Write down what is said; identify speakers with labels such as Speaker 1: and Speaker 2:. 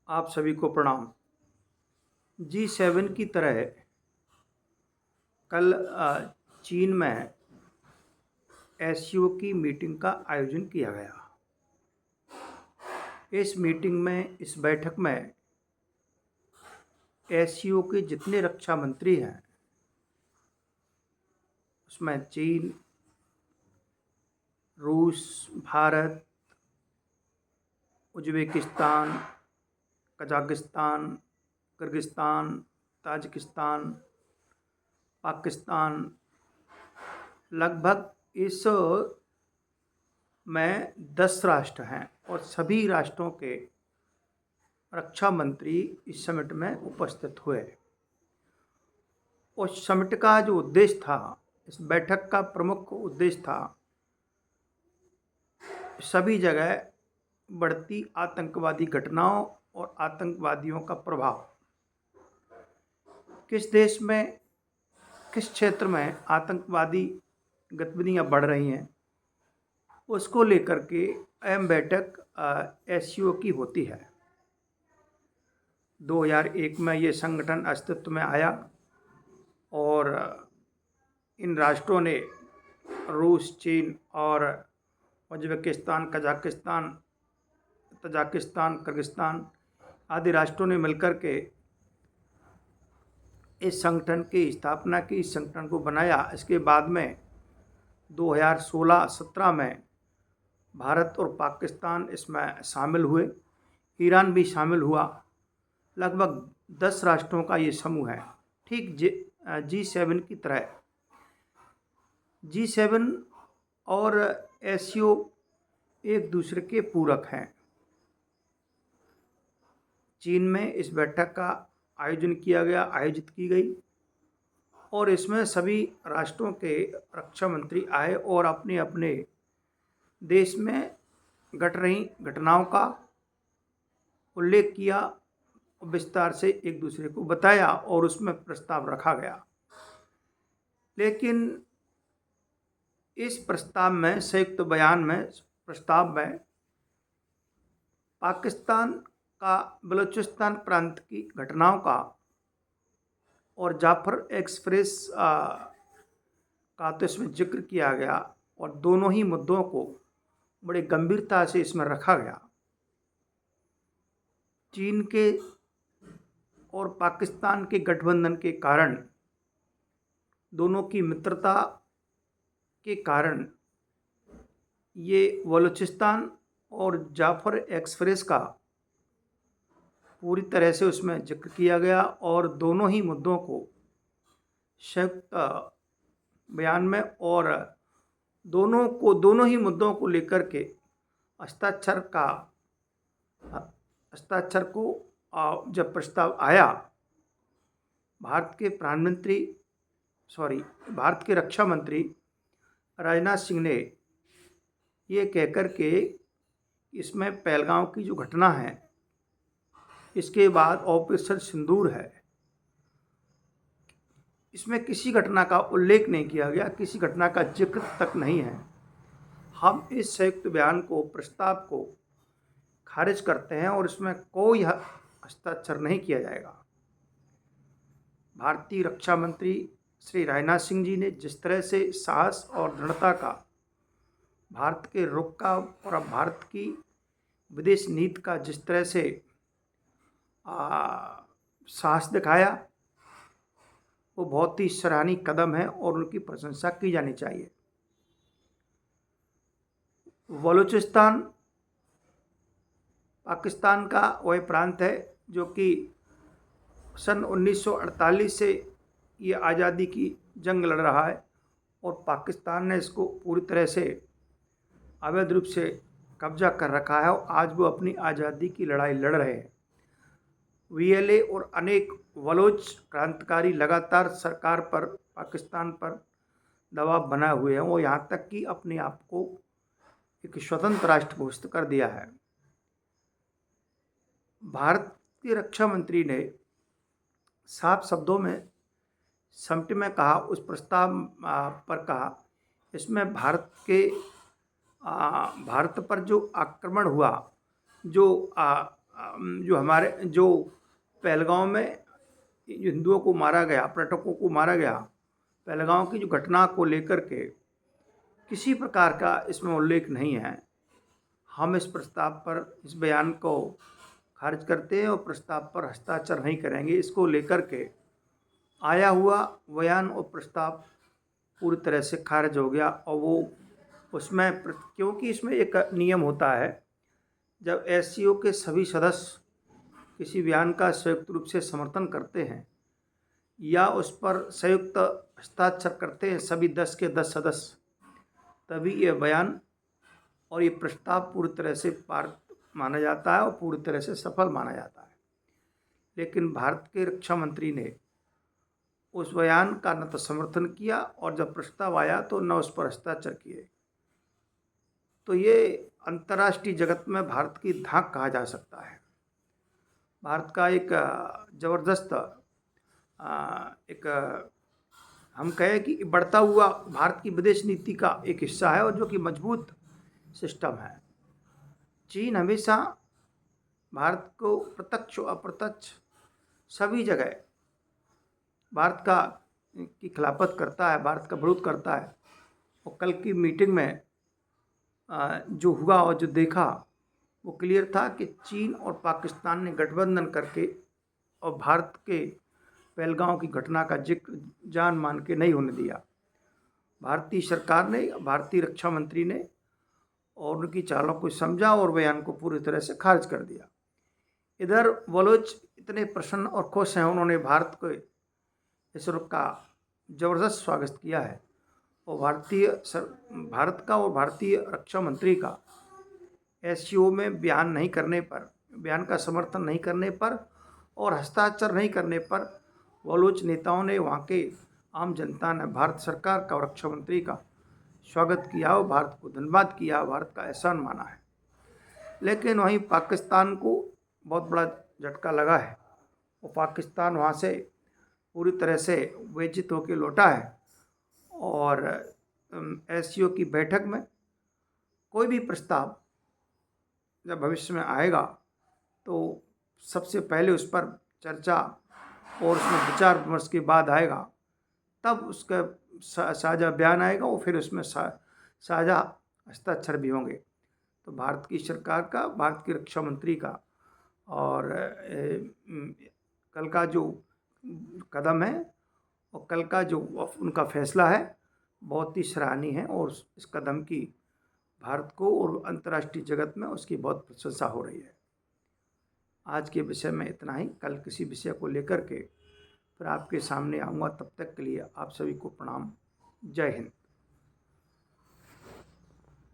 Speaker 1: आप सभी को प्रणाम। G7 की तरह कल चीन में एससीओ की मीटिंग का आयोजन किया गया। इस मीटिंग में, इस बैठक में एससीओ के जितने रक्षा मंत्री हैं उसमें चीन, रूस, Bharat, Uzbekistan, Kazakhstan, Kyrgyzstan, Tajikistan, Pakistan, लगभग इस में 10 राष्ट्र हैं और सभी राष्ट्रों के रक्षा मंत्री इस समिट में उपस्थित हुए। उस समिट का जो उद्देश्य था, इस बैठक का प्रमुख उद्देश्य था सभी जगह बढ़ती आतंकवादी घटनाओं और आतंकवादियों का प्रभाव, किस देश में, किस क्षेत्र में आतंकवादी गतिविधियां बढ़ रही हैं, उसको लेकर के अहम बैठक एससीओ की होती है। 2001 में ये संगठन अस्तित्व में आया और इन राष्ट्रों ने, रूस, चीन और उज़्बेकिस्तान, कजाकिस्तान, ताजिकिस्तान, किर्गिस्तान आदि राष्ट्रों ने मिलकर के इस संगठन की स्थापना की, इस संगठन को बनाया। इसके बाद में 2016-17 में भारत और पाकिस्तान इसमें शामिल हुए, ईरान भी शामिल हुआ। लगभग 10 राष्ट्रों का ये समूह है, ठीक G7 की तरह। G7 और एससीओ एक दूसरे के पूरक हैं। चीन में इस बैठक का आयोजित की गई और इसमें सभी राष्ट्रों के रक्षा मंत्री आए और अपने अपने देश में घट रही घटनाओं का उल्लेख किया, विस्तार से एक दूसरे को बताया और उसमें प्रस्ताव रखा गया। लेकिन इस प्रस्ताव में, संयुक्त बयान में, प्रस्ताव में पाकिस्तान का बलूचिस्तान प्रांत की घटनाओं का और जाफर एक्सप्रेस का तो इसमें जिक्र किया गया और दोनों ही मुद्दों को बड़े गंभीरता से इसमें रखा गया। चीन के और पाकिस्तान के गठबंधन के कारण, दोनों की मित्रता के कारण, ये बलूचिस्तान और जाफर एक्सप्रेस का पूरी तरह से उसमें जिक्र किया गया और दोनों ही मुद्दों को संयुक्त बयान में और दोनों ही मुद्दों को लेकर के हस्ताक्षर को जब प्रस्ताव आया, भारत के रक्षा मंत्री राजनाथ सिंह ने ये कहकर के इसमें पहलगांव की जो घटना है, इसके बाद ऑपरेशन सिंदूर है, इसमें किसी घटना का उल्लेख नहीं किया गया, किसी घटना का जिक्र तक नहीं है। हम इस संयुक्त बयान को, प्रस्ताव को खारिज करते हैं और इसमें कोई हस्ताक्षर नहीं किया जाएगा। भारतीय रक्षा मंत्री श्री राजनाथ सिंह जी ने जिस तरह से साहस और दृढ़ता का, भारत के रुख का और भारत की विदेश नीति का जिस तरह से साहस दिखाया, वो बहुत ही सराहनीय कदम है और उनकी प्रशंसा की जानी चाहिए। बलूचिस्तान पाकिस्तान का वह प्रांत है जो कि सन 1948 से ये आज़ादी की जंग लड़ रहा है और पाकिस्तान ने इसको पूरी तरह से अवैध रूप से कब्जा कर रखा है और आज वो अपनी आज़ादी की लड़ाई लड़ रहे हैं। वीएलए और अनेक बलोच क्रांतिकारी लगातार सरकार पर, पाकिस्तान पर दबाव बनाए हुए हैं। वो यहाँ तक कि अपने आप को एक स्वतंत्र राष्ट्र घोषित कर दिया है। भारत के रक्षा मंत्री ने साफ शब्दों में समिट में कहा, उस प्रस्ताव पर कहा, इसमें भारत पर जो आक्रमण हुआ, जो जो हमारे जो पहलगांव में हिंदुओं को मारा गया, पर्यटकों को मारा गया, पहलगांव की जो घटना को लेकर के किसी प्रकार का इसमें उल्लेख नहीं है। हम इस प्रस्ताव पर, इस बयान को खारिज करते हैं और प्रस्ताव पर हस्ताक्षर नहीं करेंगे। इसको लेकर के आया हुआ बयान और प्रस्ताव पूरी तरह से खारिज हो गया। और वो उसमें क्योंकि इसमें एक नियम होता है, जब एससीओ के सभी सदस्य किसी बयान का संयुक्त रूप से समर्थन करते हैं या उस पर संयुक्त हस्ताक्षर करते हैं सभी 10 के 10 सदस्य, तभी ये बयान और ये प्रस्ताव पूरी तरह से पारित माना जाता है और पूरी तरह से सफल माना जाता है। लेकिन भारत के रक्षा मंत्री ने उस बयान का न तो समर्थन किया और जब प्रस्ताव आया तो न उस पर हस्ताक्षर किए। तो ये अंतर्राष्ट्रीय जगत में भारत की धाक कहा जा सकता है। भारत का एक ज़बरदस्त एक हम कहें कि बढ़ता हुआ भारत की विदेश नीति का एक हिस्सा है और जो कि मजबूत सिस्टम है। चीन हमेशा भारत को प्रत्यक्ष और अप्रत्यक्ष सभी जगह भारत का की खिलाफत करता है, भारत का विरोध करता है। और कल की मीटिंग में जो हुआ और जो देखा वो क्लियर था कि चीन और पाकिस्तान ने गठबंधन करके और भारत के पहलगांव की घटना का जिक्र जान मान के नहीं होने दिया। भारतीय सरकार ने, भारतीय रक्षा मंत्री ने और उनकी चालों को समझा और बयान को पूरी तरह से खारिज कर दिया। इधर बलोच इतने प्रसन्न और खुश हैं, उन्होंने भारत को इस रुख का ज़बरदस्त स्वागत किया है। और भारत का और भारतीय रक्षा मंत्री का एससीओ में बयान नहीं करने पर, बयान का समर्थन नहीं करने पर और हस्ताक्षर नहीं करने पर बलोच नेताओं ने, वहाँ के आम जनता ने भारत सरकार का और रक्षा मंत्री का स्वागत किया और भारत को धन्यवाद किया, भारत का एहसान माना है। लेकिन वहीं पाकिस्तान को बहुत बड़ा झटका लगा है और पाकिस्तान वहाँ से पूरी तरह से बेइज्जत होकर लौटा है। और एससीओ की बैठक में कोई भी प्रस्ताव जब भविष्य में आएगा तो सबसे पहले उस पर चर्चा और उसमें विचार विमर्श के बाद आएगा, तब उसका साझा बयान आएगा और फिर उसमें साझा हस्ताक्षर भी होंगे। तो भारत की सरकार का, भारत की रक्षा मंत्री का और कल का जो कदम है और कल का जो उनका फैसला है बहुत ही सराहनीय है और इस कदम की भारत को और अंतर्राष्ट्रीय जगत में उसकी बहुत प्रशंसा हो रही है। आज के विषय में इतना ही। कल किसी विषय को लेकर के फिर आपके सामने आऊँगा। तब तक के लिए आप सभी को प्रणाम। जय हिंद।